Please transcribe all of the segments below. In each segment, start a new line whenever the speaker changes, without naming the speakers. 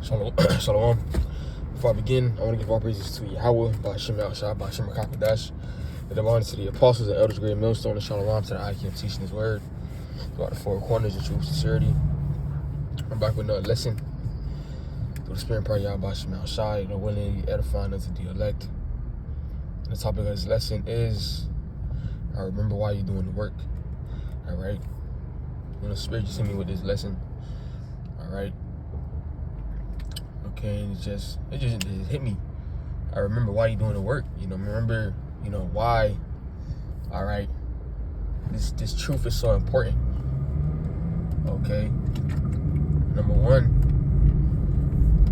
Shalom. Shalom. Before I begin, I want to give all praises to Yahweh, Ba'ashem Yahushua, Ba'ashem HaKadosh, and give honor to the apostles and elders, great millstone, and Shalom to the IQ teaching his word throughout the four corners of truth, sincerity. I'm back with another lesson through the spirit and power of Yahweh, Ba'ashem Yahushua, willingly edifying unto the elect. And the topic of this lesson is, remember why you're doing the work. All right. The Spirit just hit me with this lesson. All right. Okay, and it just hit me. I remember why you're doing the work. Remember, why. All right. This truth is so important. Okay. Number one.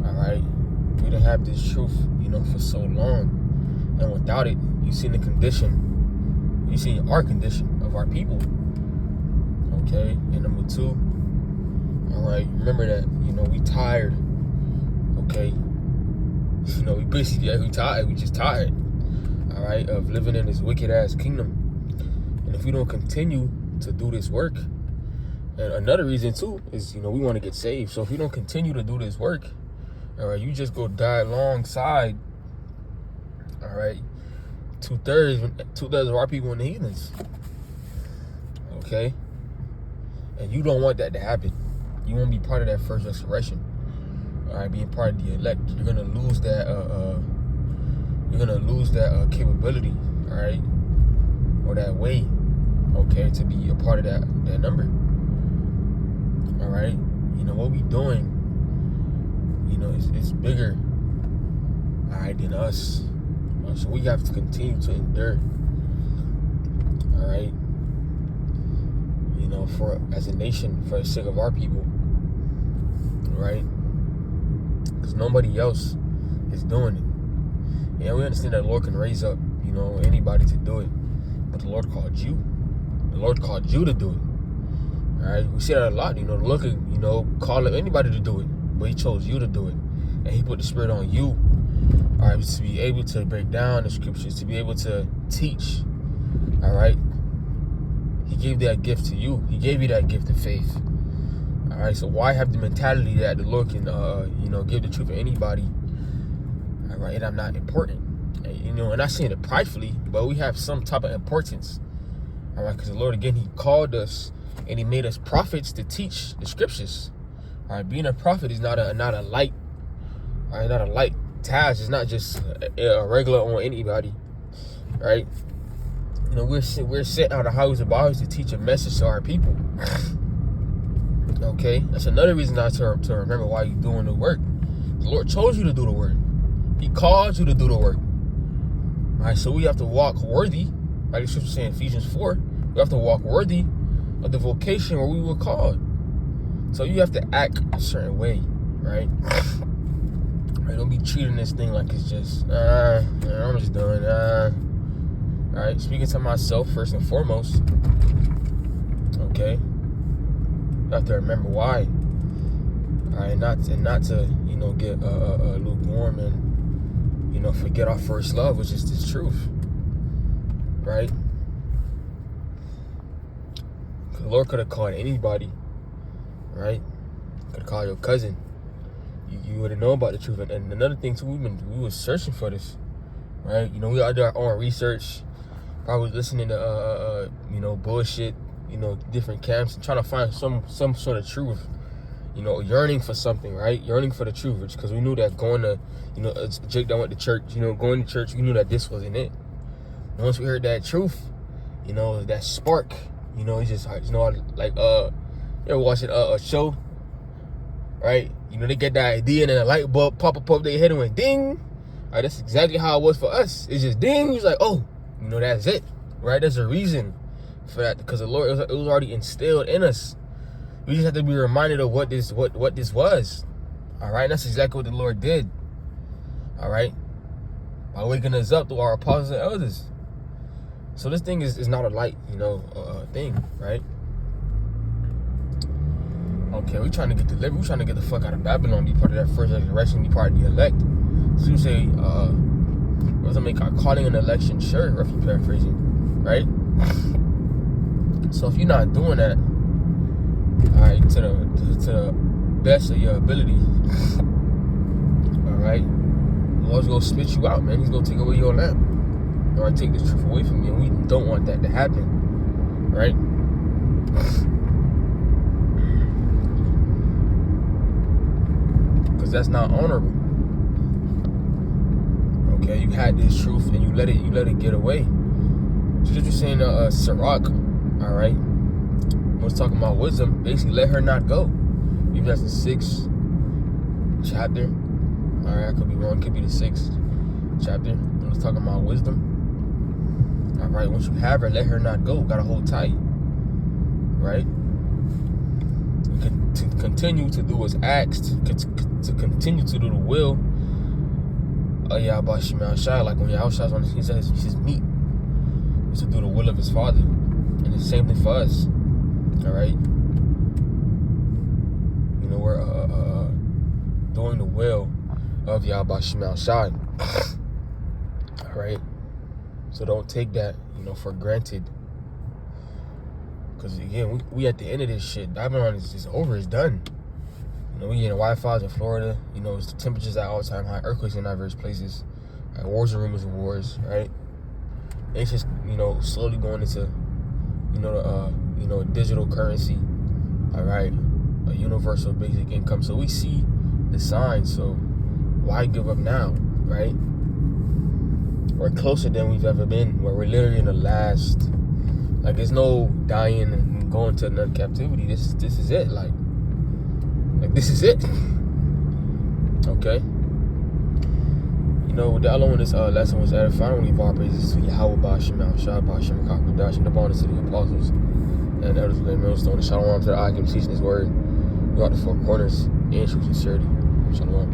All right. We done have this truth, for so long, and without it, you see the condition. You see our condition of our people. Okay. And number two. All right. Remember that we tired. Okay, we basically we tired. We just tired, all right, of living in this wicked ass kingdom. And if we don't continue to do this work, and another reason too is we want to get saved. So if we don't continue to do this work, all right, you just go die alongside, all right, two-thirds of our people in the heathens. Okay, and you don't want that to happen. You won't be part of that first resurrection. All right, being part of the elect, you're gonna lose that. Capability, all right, or that way, okay, to be a part of that number. All right, what we doing, it's bigger, all right, than us. So we have to continue to endure. All right, for as a nation, for the sake of our people, right? Because nobody else is doing it. Yeah, we understand that the Lord can raise up, anybody to do it. But the Lord called you. The Lord called you to do it. All right? We see that a lot. The Lord can, call anybody to do it. But he chose you to do it. And he put the Spirit on you. All right? To be able to break down the scriptures. To be able to teach. All right? He gave that gift to you. He gave you that gift of faith. All right, so why have the mentality that the Lord can, give the truth to anybody? All right, and I'm not important. And, and not saying it pridefully, but we have some type of importance. All right, because the Lord, again, he called us and he made us prophets to teach the scriptures. All right, being a prophet is not a light, all right, not a light task. It's not just a regular on anybody. All right, we're sent out of houses and bodies to teach a message to our people. Okay, that's another reason not to remember why you're doing the work. The Lord chose you to do the work. He called you to do the work. All right, so we have to walk worthy. Like the scripture saying in Ephesians 4, we have to walk worthy of the vocation where we were called. So you have to act a certain way, right? Right, don't be treating this thing like it's just, I'm just doing, all right, speaking to myself first and foremost, okay? You have to remember why. All right, not to get lukewarm and forget our first love, which is this truth, right? The Lord could have called anybody, right? Could have called your cousin. You would have known about the truth. And another thing too, we were searching for this, right? We all do our own research, probably listening to bullshit. Different camps and trying to find some sort of truth, yearning for something, right? Yearning for the truth, because we knew that going to, Jake that went to church, going to church, we knew that this wasn't it. And once we heard that truth, that spark, it's just, like, you're watching a show, right? They get that idea and then a light bulb pop up their head and went ding. All right, that's exactly how it was for us. It's just ding. It's like, oh, that's it, right? There's a reason for that, because the Lord, it was already instilled in us. We just have to be reminded of what this was. All right, and that's exactly what the Lord did. All right, by waking us up through our apostles and elders. So this thing is not a light, thing, right? Okay, we're trying to get delivered. We're trying to get the fuck out of Babylon, be part of that first resurrection, be part of the elect. So you say, we have to make our calling and election sure, roughly paraphrasing, right? So if you're not doing that, all right, to the best of your ability, right? The Lord's gonna spit you out, man. He's gonna take away your lamp. Or take the truth away from you. And we don't want that to happen, right? Because that's not honorable. Okay, you had this truth and you let it get away. So what you're saying, Sirach, all right, was talking about wisdom. Basically, let her not go. Even that's the 6th chapter. All right, I could be wrong. It could be the 6th chapter. It was talking about wisdom. All right, once you have her, let her not go. Gotta hold tight, right? To continue to do what's asked, to continue to do the will of Yahweh Shema Shai, like when Yahushua on he says his meat is to do the will of his Father, and it's the same thing for us. All right, you know, we're doing the will of Yahweh Shema Shai. All right, so don't take that, you know, for granted. Because again, we at the end of this shit. Babylon is over. It's done. You know, we getting wildfires in Florida. You know, it's the temperatures at all-time high. Earthquakes in diverse places. Right? Wars and rumors of wars. Right? It's just, you know, slowly going into, you know, digital currency. All right, a universal basic income. So we see the signs. So why give up now? Right? We're closer than we've ever been. Where we're literally in the last. Like, there's no dying and going to another captivity. This is it. Like this is it. Okay. You know, the other one, this lesson was edifying. We give all praises to Yahweh Ba'ashem Al-Shah, Ba'ashem Kakadash, and the bonus to the apostles and elders of the millstone. And shalom to the Akim teaching his word throughout the four corners and true sincerity. Shalom.